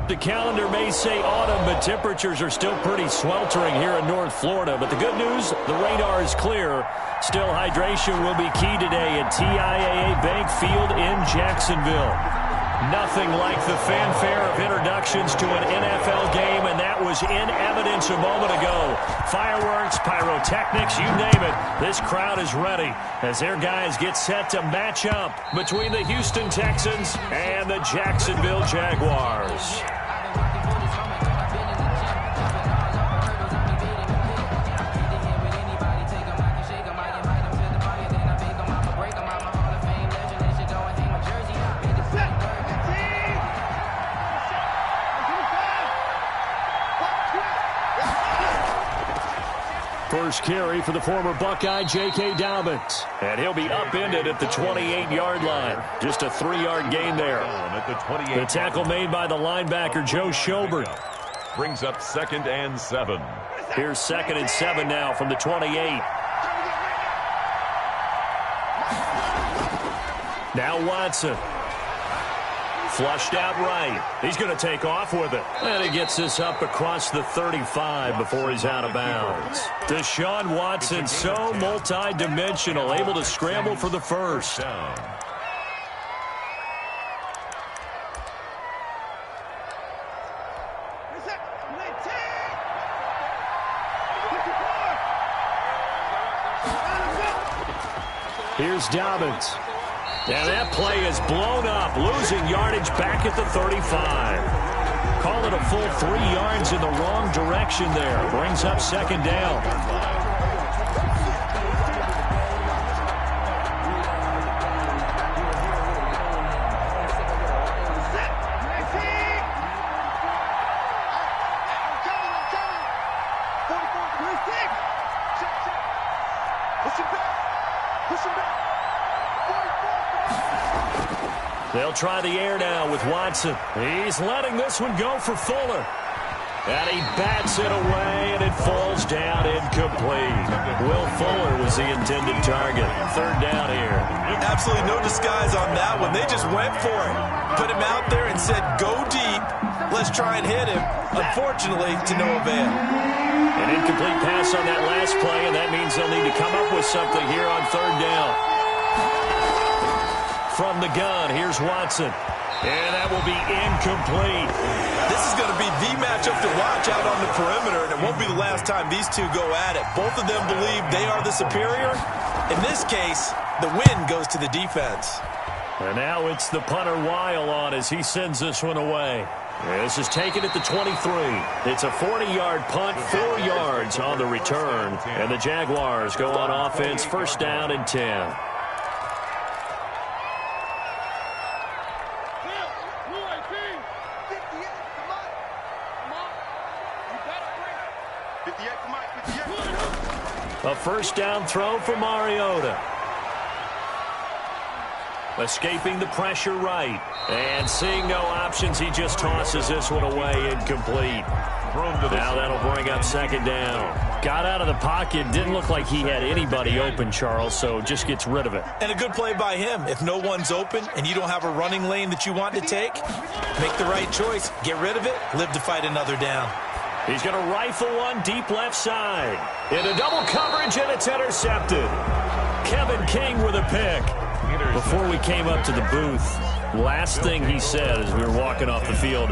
The calendar may say autumn, but temperatures are still pretty sweltering here in North Florida. But the good news, the radar is clear. Still, hydration will be key today at TIAA Bank Field in Jacksonville. Nothing like the fanfare of introductions to an NFL game, and that was in evidence a moment ago. Fireworks, pyrotechnics, you name it. This crowd is ready as their guys get set to match up between the Houston Texans and the Jacksonville Jaguars. First carry for the former Buckeye, J.K. Dobbins. And he'll be upended at the 28-yard line. Just a 3-yard gain there. The tackle made by the linebacker, Joe Schobert. Brings up 2nd and 7. Here's 2nd and 7 now from the 28. Now Watson. Flushed out right. He's going to take off with it. And he gets this up across the 35 before he's out of bounds. Deshaun Watson, so multi-dimensional, able to scramble for the first. Here's Dobbins. And that play is blown up, losing yardage back at the 35. Call it a full 3 yards in the wrong direction there. Brings up 2nd down. They'll try the air now with Watson. He's letting this one go for Fuller. And he bats it away, and it falls down incomplete. Will Fuller was the intended target. 3rd down here. Absolutely no disguise on that one. They just went for it. Put him out there and said, go deep. Let's try and hit him. Unfortunately, to no avail. An incomplete pass on that last play, and that means they'll need to come up with something here on 3rd down. From the gun, here's Watson. And that will be incomplete. This is going to be the matchup to watch out on the perimeter, and it won't be the last time these two go at it. Both of them believe they are the superior. In this case, the win goes to the defense. And now it's the punter Weil on as he sends this one away. This is taken at the 23. It's a 40-yard punt, 4 yards on the return. And the Jaguars go on offense, 1st down and 10. A 1st down throw for Mariota. Escaping the pressure right. And seeing no options, he just tosses this one away incomplete. Now that'll bring up 2nd down. Got out of the pocket. Didn't look like he had anybody open, Charles, so just gets rid of it. And a good play by him. If no one's open and you don't have a running lane that you want to take, make the right choice. Get rid of it. Live to fight another down. He's going to rifle one deep left side. Into double coverage, and it's intercepted. Kevin King with a pick. Before we came up to the booth, last thing he said as we were walking off the field,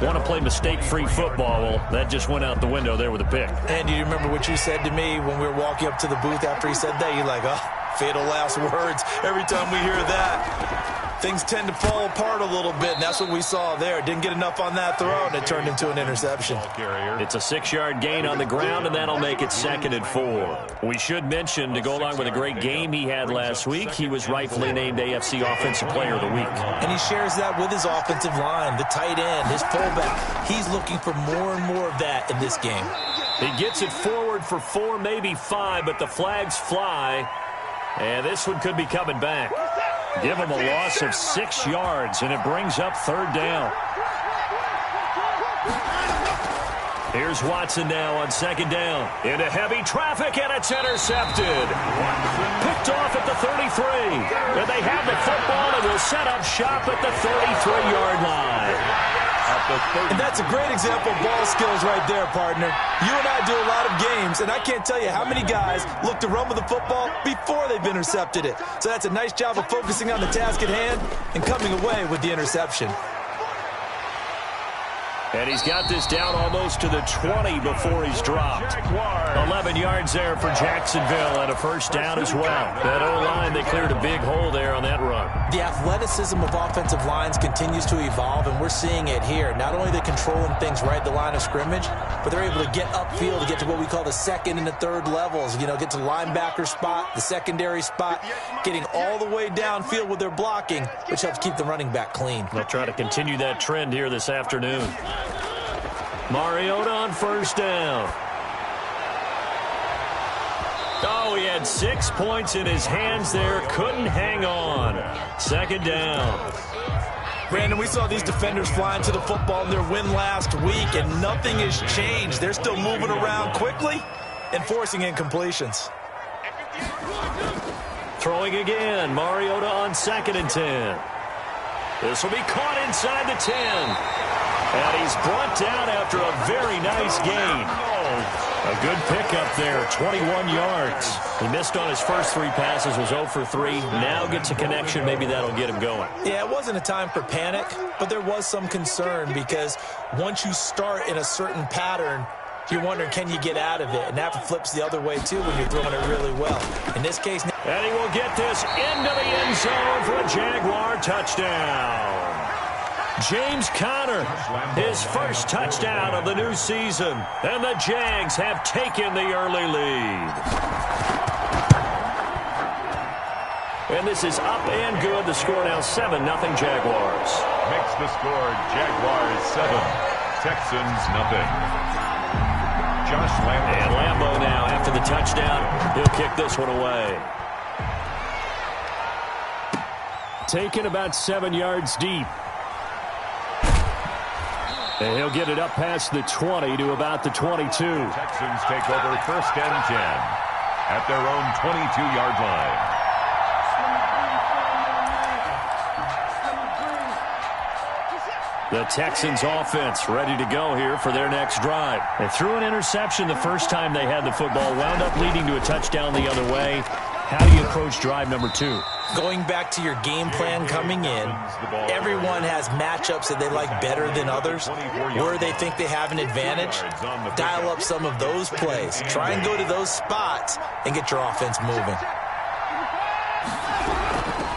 want to play mistake-free football. Well, that just went out the window there with a pick. And do you remember what you said to me when we were walking up to the booth after he said that? You're like, oh, fatal last words. Every time we hear that, things tend to fall apart a little bit, and that's what we saw there. Didn't get enough on that throw, and it turned into an interception. It's a 6-yard gain on the ground, and that'll make it 2nd and 4. We should mention, to go along with a great game he had last week, he was rightfully named AFC Offensive Player of the Week. And he shares that with his offensive line, the tight end, his fullback. He's looking for more and more of that in this game. He gets it forward for 4, maybe 5, but the flags fly, and this one could be coming back. Give him a loss of 6 yards, and it brings up 3rd down. Here's Watson now on 2nd down. Into heavy traffic, and it's intercepted. Picked off at the 33. And they have the football and will set up shop at the 33-yard line. A the 30. And that's a great example of ball skills right there, partner. You and I do a lot of games, and I can't tell you how many guys look to run with the football before they've intercepted it. So that's a nice job of focusing on the task at hand and coming away with the interception. And he's got this down almost to the 20 before he's dropped. 11 yards there for Jacksonville and a first down as well. That O-line, they cleared a big hole there on that run. The athleticism of offensive lines continues to evolve, and we're seeing it here. Not only are they controlling things right at the line of scrimmage, but they're able to get upfield to get to what we call the second and the third levels. You know, get to the linebacker spot, the secondary spot, getting all the way downfield with their blocking, which helps keep the running back clean. They'll try to continue that trend here this afternoon. Mariota on first down. Oh, he had 6 points in his hands there. Couldn't hang on. Second down. Brandon, we saw these defenders flying to the football in their win last week, and nothing has changed. They're still moving around quickly and forcing incompletions. Throwing again. Mariota on 2nd and 10. This will be caught inside the 10. And he's brought down after a very nice gain. A good pickup there, 21 yards. He missed on his first 3 passes, was 0 for 3. Now gets a connection. Maybe that'll get him going. Yeah, it wasn't a time for panic, but there was some concern because once you start in a certain pattern, you're wondering, can you get out of it? And that flips the other way, too, when you're throwing it really well. In this case... And he will get this into the end zone for a Jaguar touchdown. James Conner, his first touchdown of the new season. And the Jags have taken the early lead. And this is up and good. The score now 7-0 Jaguars. Makes the score Jaguars 7, Texans nothing. Josh Lambo. And Lambo now after the touchdown. He'll kick this one away. Taken about 7 yards deep. And he'll get it up past the 20 to about the 22. Texans take over 1st and 10 at their own 22-yard line. The Texans offense ready to go here for their next drive. They threw an interception the first time they had the football, wound up leading to a touchdown the other way. How do you approach drive number 2? Going back to your game plan coming in, everyone has matchups that they like better than others, where they think they have an advantage. Dial up some of those plays. Try and go to those spots and get your offense moving.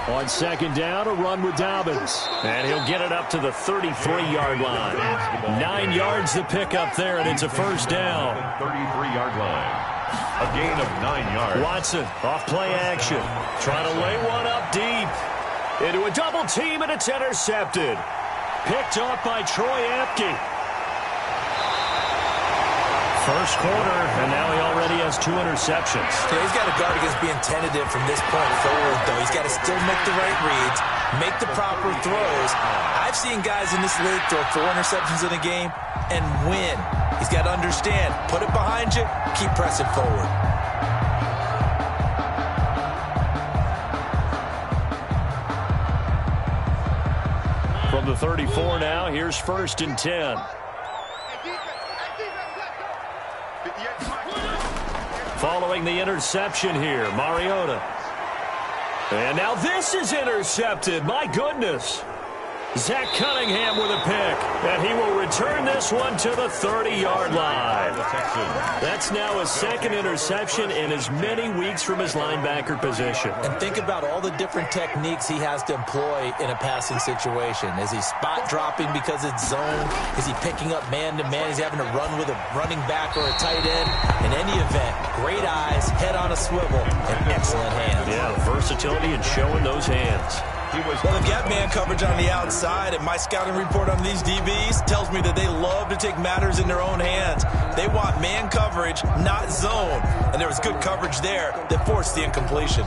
On 2nd down, a run with Dobbins. And he'll get it up to the 33-yard line. 9 yards to pick up there, and it's a first down. 33-yard line. A gain of 9 yards. Watson off play action. Trying to lay one up deep. Into a double team, and it's intercepted. Picked off by Troy Apke. First quarter, and now he already has 2 interceptions. Yeah, he's got to guard against being tentative from this point forward, though. He's got to still make the right reads, make the proper throws. I've seen guys in this league throw 4 interceptions in a game and win. He's got to understand, put it behind you, keep pressing forward. From the 34 now, here's 1st and 10. Following the interception here, Mariota. And now this is intercepted. My goodness. Zach Cunningham with a pick. And he will return this one to the 30-yard line. That's now his 2nd interception in as many weeks from his linebacker position. And think about all the different techniques he has to employ in a passing situation. Is he spot dropping because it's zone? Is he picking up man-to-man? He's having to run with a running back or a tight end. In any event, great eyes, head on a swivel, and excellent hands. Yeah, versatility and showing those hands. Well, they've got man coverage on the outside, and my scouting report on these DBs tells me that they love to take matters in their own hands. They want man coverage, not zone. And there was good coverage there that forced the incompletion.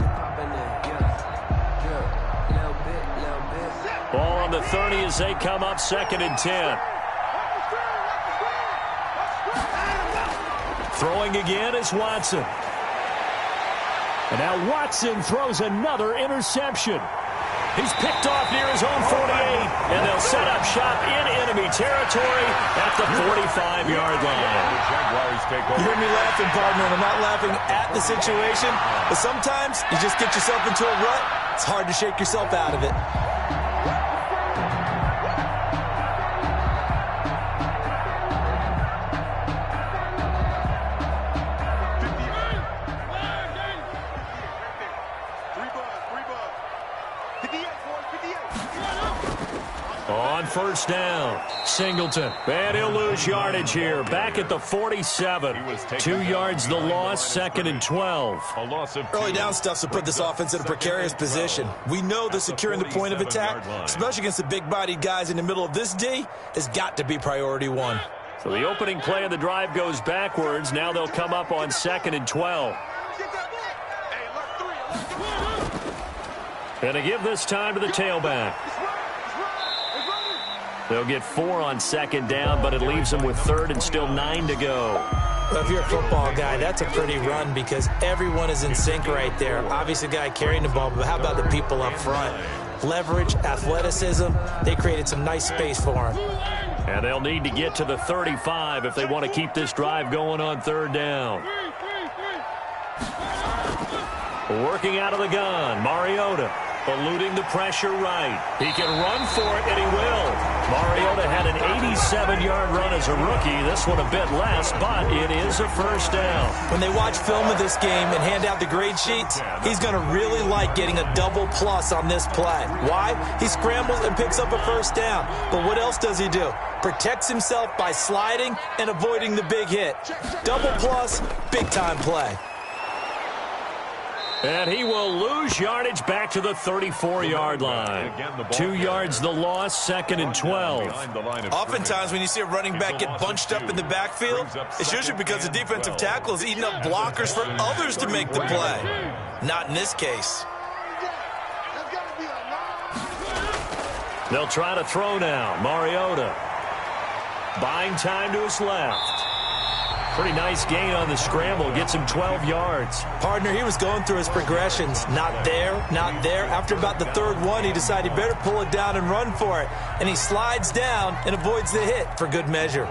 Ball on the 30 as they come up 2nd and 10. Throwing again is Watson. And now Watson throws another interception. He's picked off near his own 48, and they'll set up shop in enemy territory at the 45-yard line. You hear me laughing, partner, and I'm not laughing at the situation, but sometimes you just get yourself into a rut. It's hard to shake yourself out of it. On first down, Singleton. And he'll lose yardage here. Back at the 47. 2 yards the loss, 2nd and 12. Early down stuffs will put this offense in a precarious position. We know that securing the point of attack, especially against the big-bodied guys in the middle of this D, has got to be priority one. So the opening play of the drive goes backwards. Now they'll come up on 2nd and 12. And to give this time to the tailback. They'll get 4 on 2nd down, but it leaves them with 3rd and still 9 to go. Well, if you're a football guy, that's a pretty run because everyone is in sync right there. Obviously, the guy carrying the ball, but how about the people up front? Leverage, athleticism, they created some nice space for him. And they'll need to get to the 35 if they want to keep this drive going on 3rd down. Working out of the gun, Mariota. Eluding the pressure right. He can run for it, and he will. Mariota had an 87-yard run as a rookie. This one a bit less, but it is a first down. When they watch film of this game and hand out the grade sheets, he's going to really like getting a double plus on this play. Why? He scrambles and picks up a first down. But what else does he do? Protects himself by sliding and avoiding the big hit. Double plus, big-time play. And he will lose yardage back to the 34-yard line. 2 yards the loss, 2nd and 12. Oftentimes when you see a running back get bunched up in the backfield, it's usually because the defensive tackle is eating up blockers for others to make the play. Not in this case. They'll try to throw now. Mariota buying time to his left. Pretty nice gain on the scramble. Gets him 12 yards. Partner, he was going through his progressions. Not there, not there. After about the 3rd one, he decided he better pull it down and run for it. And he slides down and avoids the hit for good measure.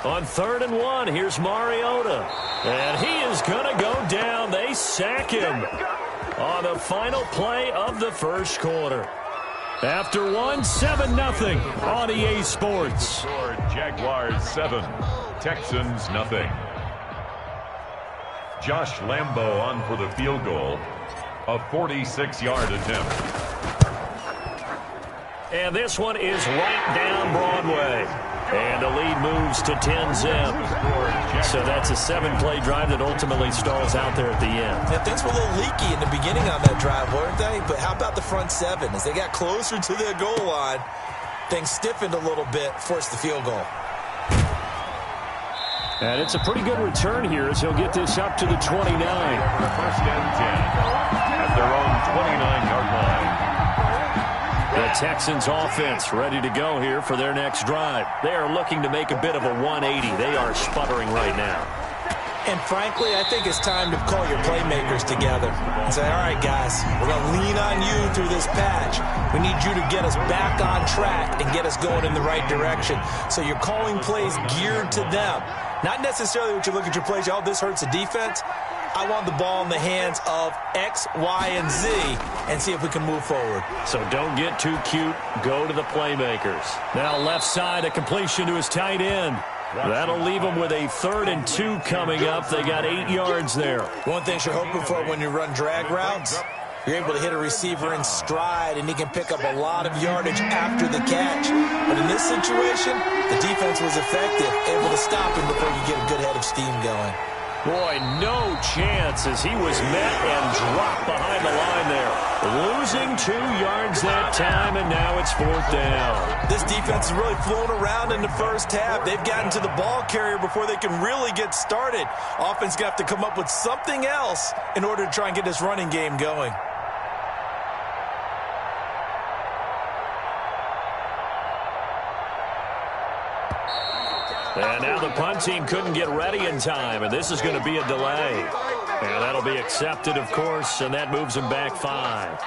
On 3rd and 1, here's Mariota. And he is going to go down. They sack him on the final play of the first quarter. After one, 7-0 on EA Sports. Jaguars 7, Texans 0. Josh Lambo on for the field goal. A 46-yard attempt. And this one is right down Broadway. And the lead moves to 10-zip. So that's a 7-play drive that ultimately stalls out there at the end. Yeah, things were a little leaky in the beginning on that drive, weren't they? But how about the front 7? As they got closer to their goal line, things stiffened a little bit, forced the field goal. And it's a pretty good return here as he'll get this up to the 29. First and 10 at their own 29-yard line. The Texans offense ready to go here for their next drive. They are looking to make a bit of a 180. They are sputtering right now. And frankly, I think it's time to call your playmakers together and say, all right, guys, we're going to lean on you through this patch. We need you to get us back on track and get us going in the right direction. So you're calling plays geared to them. Not necessarily what you look at your plays, oh, this hurts the defense. I want the ball in the hands of X, Y, and Z and see if we can move forward. So don't get too cute. Go to the playmakers. Now left side, a completion to his tight end. That'll leave him with a 3rd and 2 coming up. They got 8 yards there. One thing you're hoping for when you run drag routes, you're able to hit a receiver in stride, and he can pick up a lot of yardage after the catch. But in this situation, the defense was effective, able to stop him before you get a good head of steam going. Boy, no chance as he was met and dropped behind the line there. Losing 2 yards that time, and now it's 4th down. This defense has really flown around in the first half. They've gotten to the ball carrier before they can really get started. Offense going to have to come up with something else in order to try and get this running game going. And now the punt team couldn't get ready in time, and this is going to be a delay. And that'll be accepted, of course, and that moves them back 5.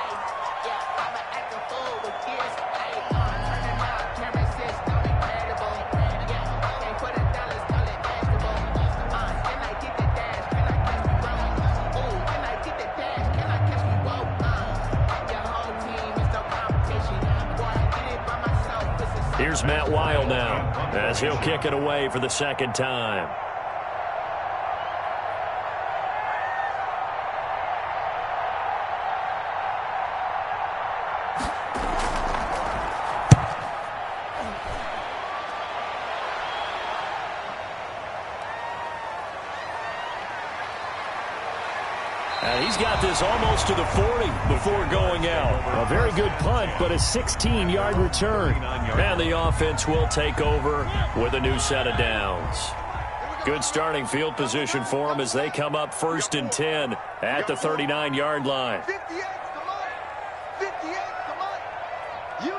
Here's Matt Weil now, as he'll kick it away for the second time. And he's got this almost to the 40 before going out. A very good punt, but a 16-yard return. And the offense will take over with a new set of downs. Good starting field position for them as they come up 1st and 10 at the 39-yard line. 58, come on. 58, come on. You.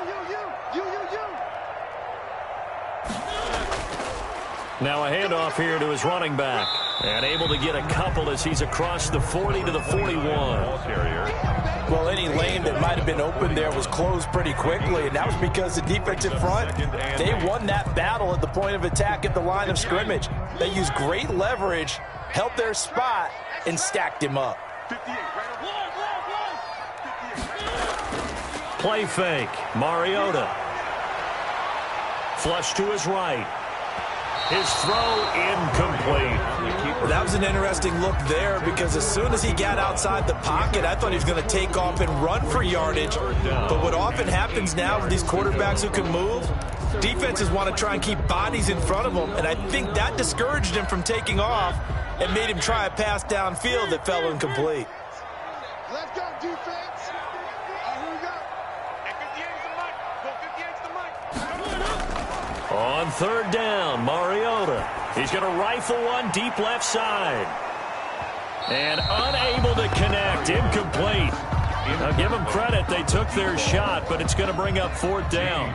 Now a handoff here to his running back. And able to get a couple as he's across the 40 to the 41. Well, any lane that might have been open there was closed pretty quickly, and that was because the defensive front, they won that battle at the point of attack at the line of scrimmage. They used great leverage, held their spot, and stacked him up. Play fake. Mariota. Flush to his right. His throw incomplete. That was an interesting look there because as soon as he got outside the pocket, I thought he was going to take off and run for yardage. But what often happens now with these quarterbacks who can move, defenses want to try and keep bodies in front of them, and I think that discouraged him from taking off and made him try a pass downfield that fell incomplete. Let's go, defense. Here we go. On 3rd down, Mariota. He's going to rifle one deep left side. And unable to connect. Incomplete. Now give them credit. They took their shot, but it's going to bring up 4th down.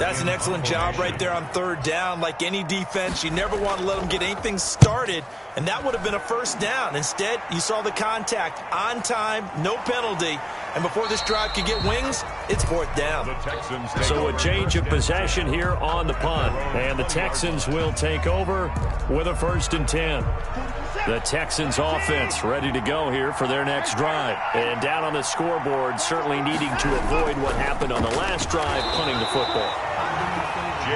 That's an excellent job right there on 3rd down. Like any defense, you never want to let them get anything started, and that would have been a 1st down. Instead, you saw the contact on time, no penalty, and before this drive could get wings, it's 4th down. So a change of possession here on the punt, and the Texans will take over with a 1st and 10. The Texans offense ready to go here for their next drive. And down on the scoreboard, certainly needing to avoid what happened on the last drive, punting the football.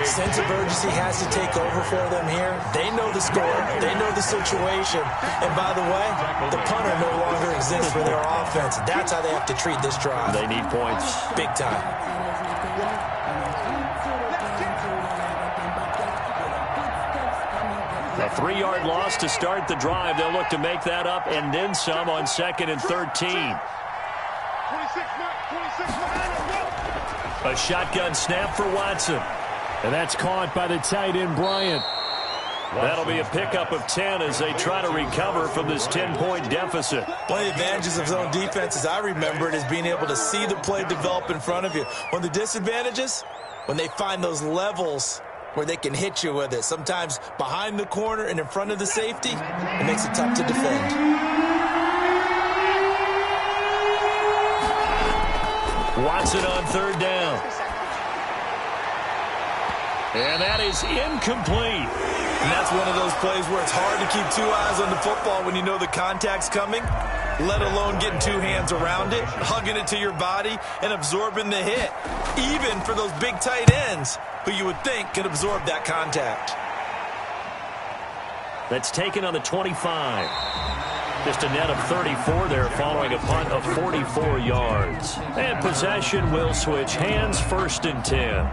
Sense of urgency has to take over for them here. They know the score. They know the situation. And by the way, the punter no longer exists for their offense. That's how they have to treat this drive. They need points. Big time. A 3-yard loss to start the drive. They'll look to make that up and then some on 2nd and 13. A shotgun snap for Watson. And that's caught by the tight end, Bryant. That'll be a pickup of 10 as they try to recover from this 10-point deficit. One of the advantages of zone defense, as I remember it, is being able to see the play develop in front of you. One of the disadvantages, when they find those levels where they can hit you with it. Sometimes behind the corner and in front of the safety, it makes it tough to defend. Watson on 3rd down. And that is incomplete. And that's one of those plays where it's hard to keep 2 eyes on the football when you know the contact's coming, let alone getting 2 hands around it, hugging it to your body, and absorbing the hit. Even for those big tight ends who you would think could absorb that contact. That's taken on the 25. Just a net of 34 there following a punt of 44 yards. And possession will switch hands, 1st and 10.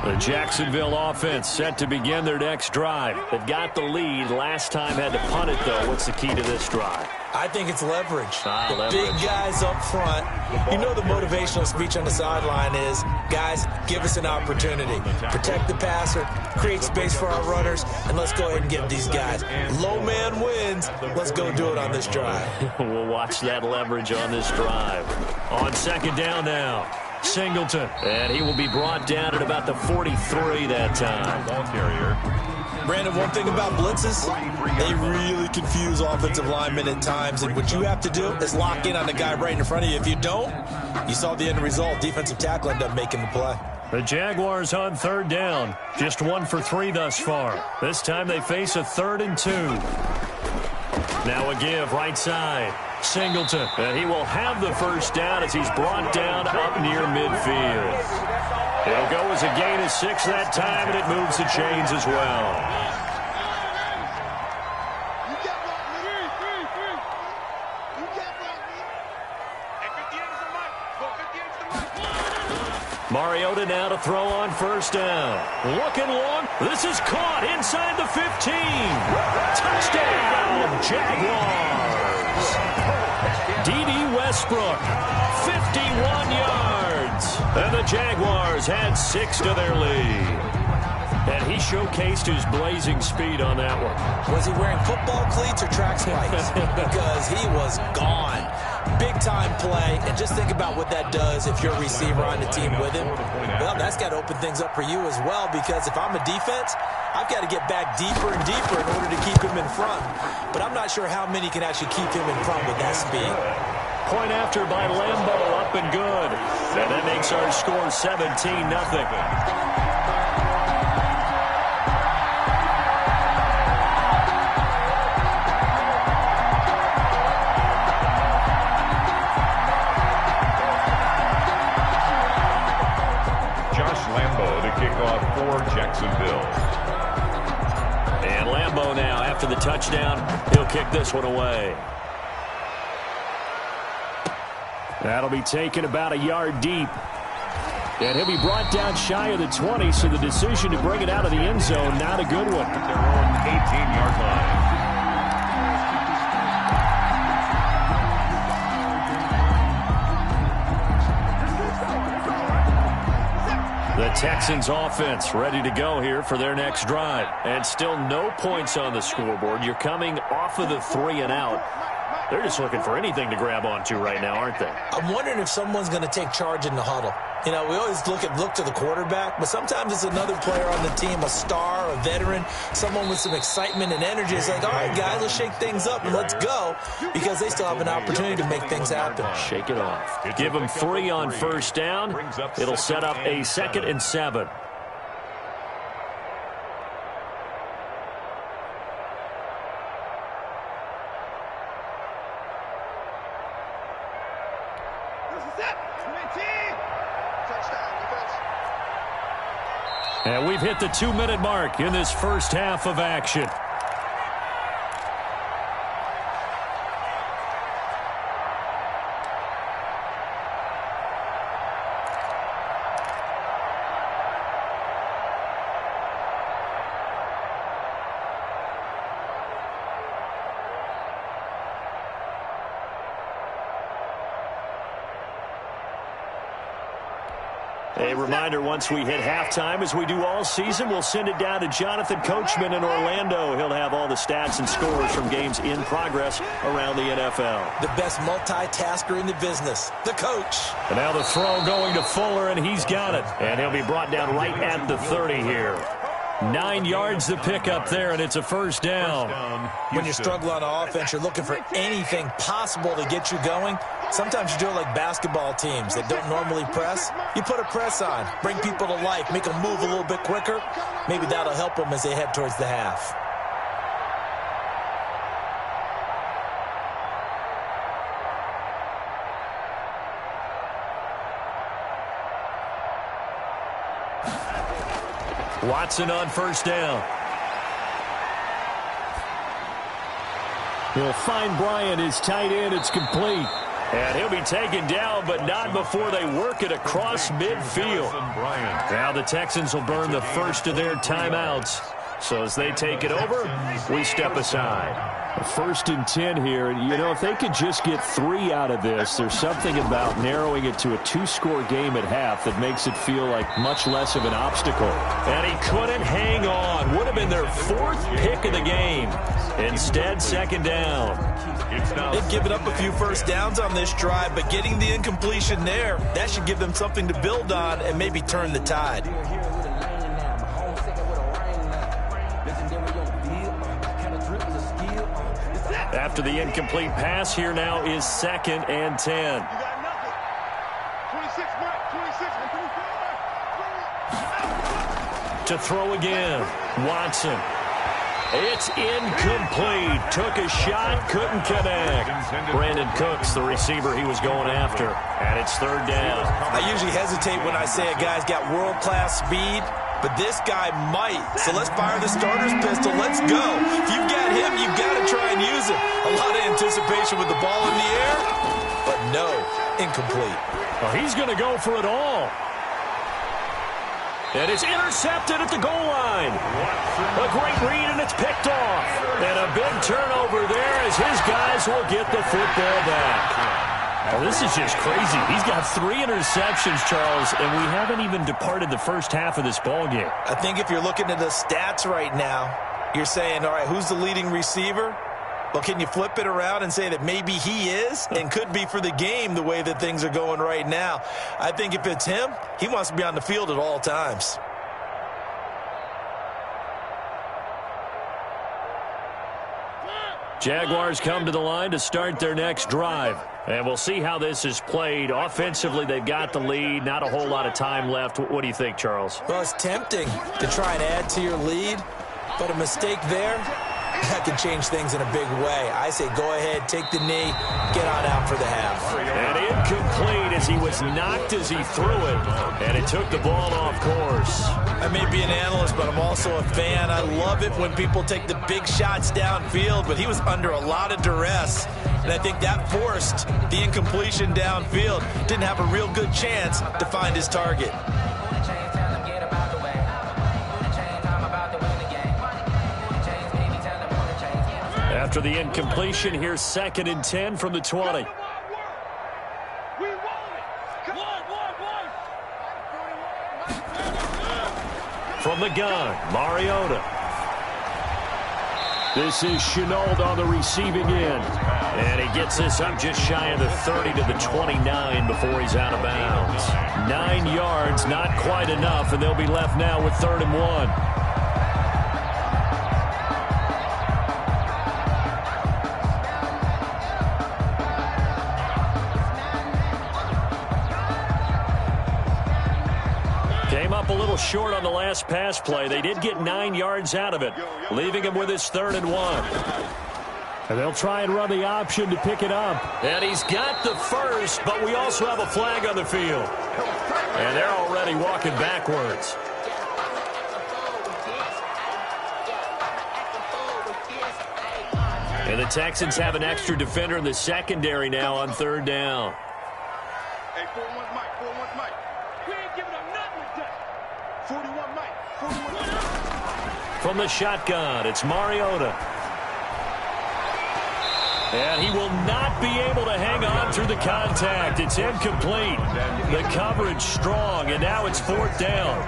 The Jacksonville offense set to begin their next drive. They've got the lead. Last time had to punt it, though. What's the key to this drive? I think it's leverage. Leverage. Big guys up front. You know the motivational speech on the sideline is, guys, give us an opportunity. Protect the passer, create space for our runners, and let's go ahead and get these guys. Low man wins. Let's go do it on this drive. We'll watch that leverage on this drive. On 2nd down now. Singleton. And he will be brought down at about the 43 that time. Ball carrier. Brandon, one thing about blitzes, they really confuse offensive linemen at times. And what you have to do is lock in on the guy right in front of you. If you don't, you saw the end result. Defensive tackle ended up making the play. The Jaguars on third down. Just 1 for 3 thus far. This time they face a 3rd and 2. Now a give right side. Singleton. And he will have the first down as he's brought down up near midfield. It'll go as a gain of 6 that time, and it moves the chains as well. Mariota now to throw on first down. Looking long. This is caught inside the 15. Touchdown, Jaguars. D.D. Westbrook, 51 yards. And the Jaguars had 6 to their lead. And he showcased his blazing speed on that one. Was he wearing football cleats or track spikes? Because he was gone. Big-time play. And just think about what that does if you're a receiver on the team with him. Well, that's got to open things up for you as well, because if I'm a defense, I've got to get back deeper and deeper in order to keep him in front. But I'm not sure how many can actually keep him in front with that speed. Point after by Lambo, up and good. And that makes our score 17-0. For Jacksonville. And Lambo now, after the touchdown, he'll kick this one away. That'll be taken about a yard deep. And he'll be brought down shy of the 20, so the decision to bring it out of the end zone, not a good one. At their own 18-yard line. The Texans offense ready to go here for their next drive. And still no points on the scoreboard. You're coming off of the 3 and out. They're just looking for anything to grab onto right now, aren't they? I'm wondering if someone's going to take charge in the huddle. You know, we always look to the quarterback, but sometimes it's another player on the team, a star, a veteran, someone with some excitement and energy. It's like, all right, guys, let's shake things up and let's go, because they still have an opportunity to make things happen. Shake it off. Give them 3 on first down. It'll set up a 2nd and 7. And we've hit the 2-minute mark in this first half of action. A reminder, once we hit halftime, as we do all season, we'll send it down to Jonathan Coachman in Orlando. He'll have all the stats and scores from games in progress around the NFL. The best multitasker in the business, the coach. And now the throw going to Fuller, and he's got it. And he'll be brought down right at the 30 here. 9 yards to pick up there, and it's a first down. When you struggle on offense, you're looking for anything possible to get you going. Sometimes you do it like basketball teams that don't normally press. You put a press on, bring people to life, make them move a little bit quicker. Maybe that'll help them as they head towards the half. Watson on first down. He'll find Bryant, his tight end. It's complete. And he'll be taken down, but not before they work it across midfield. Now the Texans will burn the first of their timeouts. So as they take it over, we step aside. 1st and 10 here. You know, if they could just get 3 out of this, there's something about narrowing it to a 2-score game at half that makes it feel like much less of an obstacle. And he couldn't hang on. Would have been their 4th pick of the game. Instead, 2nd down. They've given up a few first downs on this drive, but getting the incompletion there, that should give them something to build on and maybe turn the tide. After the incomplete pass, here now is 2nd and 10. You got nothing. 26, Mike. 26. To throw again, Watson. It's incomplete. Took a shot, couldn't connect. Brandon Cooks, the receiver he was going after. And it's 3rd down. I usually hesitate when I say a guy's got world-class speed, but this guy might. So let's fire the starter's pistol. Let's go. If you've got him, you've got to try and use him. A lot of anticipation with the ball in the air, but no, incomplete. Well, he's going to go for it all. And it's intercepted at the goal line. A great read, and it's picked off. And a big turnover there as his guys will get the football back. Oh, this is just crazy. He's got 3 interceptions, Charles, and we haven't even departed the first half of this ballgame. I think if you're looking at the stats right now, you're saying, all right, who's the leading receiver? Well, can you flip it around and say that maybe he is and could be for the game the way that things are going right now? I think if it's him, he wants to be on the field at all times. Jaguars come to the line to start their next drive. And we'll see how this is played. Offensively, they've got the lead. Not a whole lot of time left. What do you think, Charles? Well, it's tempting to try and add to your lead, but a mistake there, that can change things in a big way. I say go ahead, take the knee, get on out for the half. And incomplete as he was knocked as he threw it. And it took the ball off course. I may be an analyst, but I'm also a fan. I love it when people take the big shots downfield, but he was under a lot of duress. And I think that forced the incompletion downfield. Didn't have a real good chance to find his target. After the incompletion, here's 2nd and 10 from the 20. From the gun, Mariota. This is Chenault on the receiving end. And he gets this up just shy of the 30 to the 29 before he's out of bounds. 9 yards, not quite enough, and they'll be left now with 3rd and 1. Came up a little short on the last pass play. They did get 9 yards out of it, leaving him with his 3rd and 1. And they'll try and run the option to pick it up. And he's got the first, but we also have a flag on the field. And they're already walking backwards. And the Texans have an extra defender in the secondary now on 3rd down. Hey, 4-1 Mike, 4-1 Mike. We ain't giving up nothing with that. 41 Mike, 41 Mike. From the shotgun, it's Mariota. And he will not be able to hang on through the contact. It's incomplete. The coverage strong, and now it's 4th down.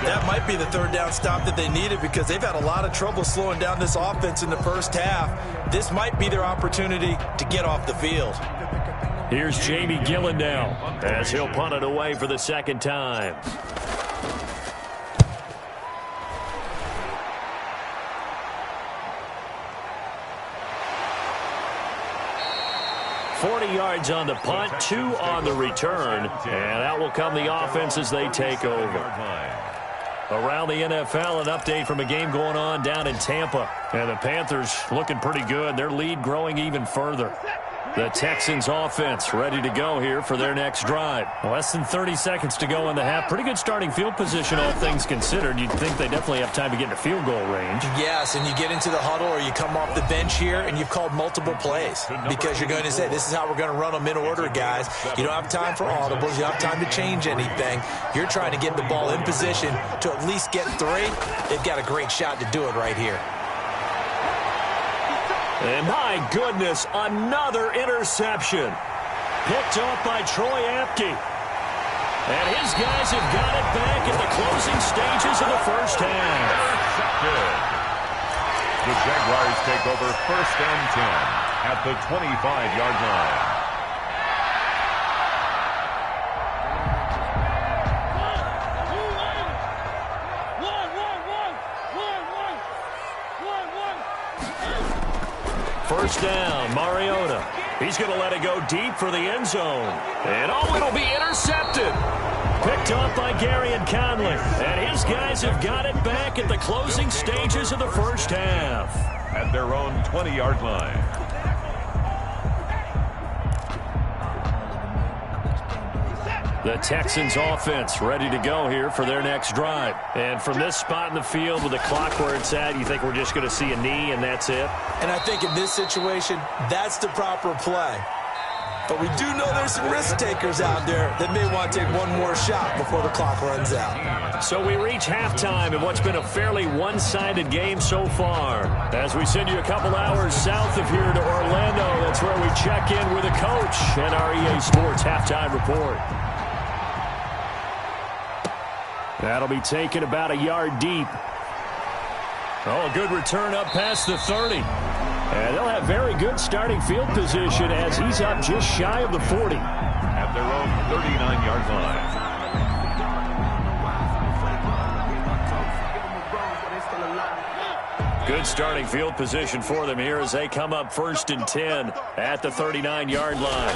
That might be the 3rd down stop that they needed because they've had a lot of trouble slowing down this offense in the first half. This might be their opportunity to get off the field. Here's Jamie Gillen now as he'll punt it away for the 2nd time. $40 yards on the punt, 2 on the return, and out will come the offense as they take over. Around the NFL, an update from a game going on down in Tampa. And the Panthers looking pretty good. Their lead growing even further. The Texans offense ready to go here for their next drive. Less than 30 seconds to go in the half. Pretty good starting field position, all things considered. You'd think they definitely have time to get into field goal range. Yes, and you get into the huddle or you come off the bench here and you've called multiple plays because you're going to say, this is how we're going to run them in order, guys. You don't have time for audibles. You don't have time to change anything. You're trying to get the ball in position to at least get 3. They've got a great shot to do it right here. And my goodness, another interception. Picked off by Troy Apke. And his guys have got it back in the closing stages of the first half. Intercepted. The Jaguars take over 1st and 10 at the 25-yard line. First down, Mariota. He's going to let it go deep for the end zone. And oh, it'll be intercepted. Picked off by Gary and Conley. And his guys have got it back at the closing stages of the first half. At their own 20-yard line. The Texans offense ready to go here for their next drive. And from this spot in the field with the clock where it's at, you think we're just going to see a knee and that's it? And I think in this situation, that's the proper play. But we do know there's some risk takers out there that may want to take one more shot before the clock runs out. So we reach halftime in what's been a fairly one-sided game so far. As we send you a couple hours south of here to Orlando, that's where we check in with a coach and our EA Sports halftime report. That'll be taken about a yard deep. Oh, a good return up past the 30. And they'll have very good starting field position as he's up just shy of the 40. At their own 39-yard line. Good starting field position for them here as they come up 1st and 10 at the 39-yard line.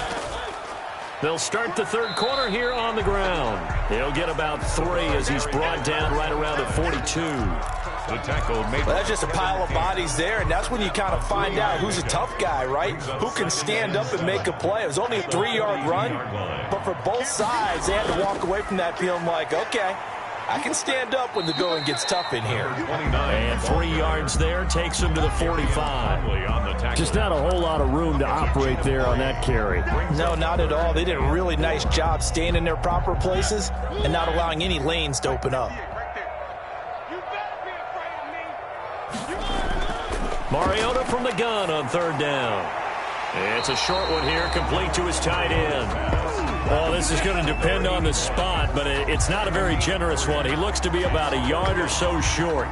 They'll start the third quarter here on the ground. He'll get about 3 as he's brought down right around the 42. The tackle made. Well, that's just a pile of bodies there, and that's when you kind of find out who's a tough guy, right? Who can stand up and make a play. It was only a 3-yard run, but for both sides, they had to walk away from that feeling like, okay, I can stand up when the going gets tough in here. And 3 yards there takes him to the 45. Just not a whole lot of room to operate there on that carry. No, not at all. They did a really nice job staying in their proper places and not allowing any lanes to open up. Mariota from the gun on 3rd down. It's a short one here, complete to his tight end. Well, this is going to depend on the spot, but it's not a very generous one. He looks to be about a yard or so short.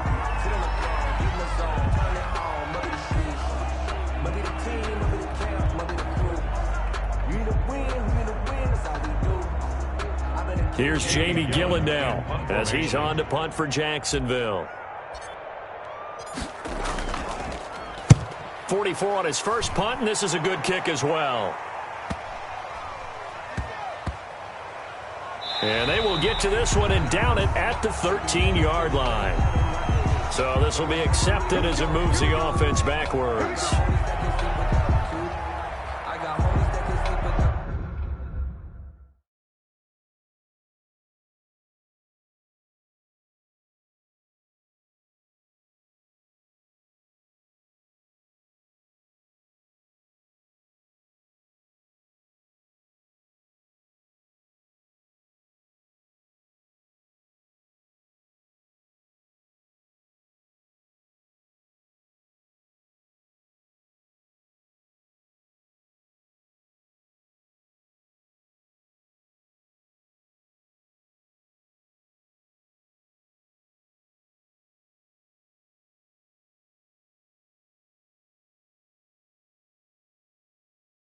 Here's Jamie Gillen now as he's on to punt for Jacksonville. 44 on his first punt, and this is a good kick as well. And they will get to this one and down it at the 13-yard line. So this will be accepted as it moves the offense backwards.